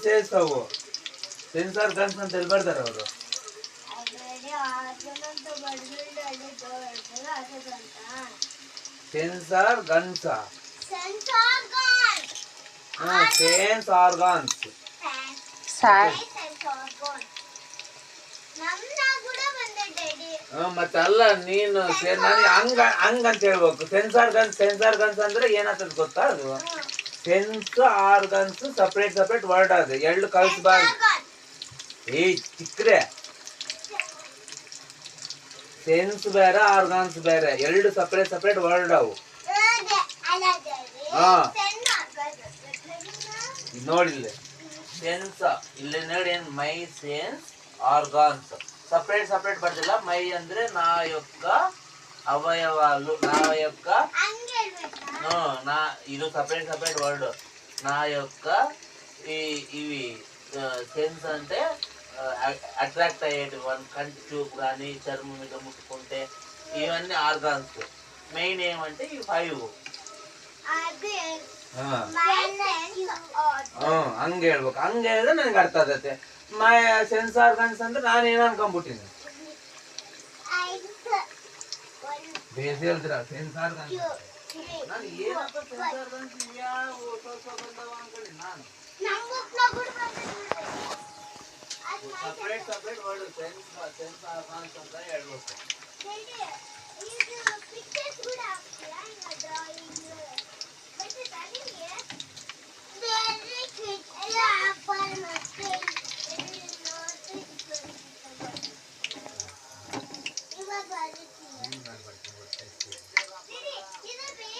Census ಅವು. Sensor guns ಅಂತ ಎಲ್ಲಿ ಬರ್ತಾರೆ ಅವರು? Sense organs. Sense organs. ಮತ್ತಲ್ಲ ನೀನು ನಾನು ಹಂಗಂತ ಹೇಳ್ಬೇಕು. ಸೆನ್ಸಾರ್ ಗನ್ಸ್ ಅಂದ್ರೆ ಏನಾಗ್ತದ ಗೊತ್ತಾ? ಅದು ಸೆನ್ಸ್ ಆರ್ಗನ್ಸ್ ಸಪ್ರೇಟ್ ವರ್ಡ್ ಅದು. ಎರಡು ಕಳ್ಸಬಾರ್ದು. ಚಿಕ್ರೆ ಸೆನ್ಸ್ ಬೇರೆ ಆರ್ಗಾನ್ಸ್ ಬೇರೆ, ಎರಡು ಸಪ್ರೇಟ್ ವರ್ಡ್ ಅವು. ನೋಡಿಲ್ಲ ಸೆನ್ಸ್ ಇಲ್ಲಿ ನೋಡಿ, ಏನ್ ಮೈ ಸೆನ್ಸ್ ಆರ್ಗಾನ್ಸ್ ಸಪ್ರೇಟ್ ಬರ್ತಿಲ್ಲ. ಮೈ ಅಂದ್ರೆ నా యొక్క అవయవాలు, నా యొక్క ಇದು ಸಪ್ರೇಟ್ ವರ್ಡ್. నా యొక్క ఇవి సెన్స్ అంటే అట్రాక్ట్ అయ్యేటి కంటి చూపు కానీ చర్మం మీద ముట్టుకుంటే ఇవన్నీ ఆర్గాన్స్. మెయిన్ ఏమంటే ఈ 5. ಹಂಗೆ ಹೇಳ್ಬೇಕು. ಹಂಗೆ ಹೇಳಿದ್ರೆ ನನಗೆ ಅರ್ಥ ಆಗತ್ತೆ. ಮೈ ಸೆನ್ಸ್ ಆರ್ಗನ್ಸ್ ಅಂದ್ರೆ ನಾನೇನು ಅನ್ಕೊಂಡ್ಬಿಟ್ಟಿನಿ. ಬೇಸಿ ಹೇಳ್ತೀರ ಸೆನ್ಸ್ ಆರ್ಗನ್ಸ್. ನಾನು ಏನಪ್ಪ ಸೆನ್ಸ್ ಆರ್ಗನ್ಸ್ ಯಾವ ಬಂದವ ಅನ್ಕೊಳ್ಳಿ. ನಾನು ಸಪ್ರೇಟ್ ವರ್ಡ್ ಸೆನ್ಸ್ ಆರ್ಗನ್ಸ್ ಅಂತ ಹೇಳ್ಬೇಕು.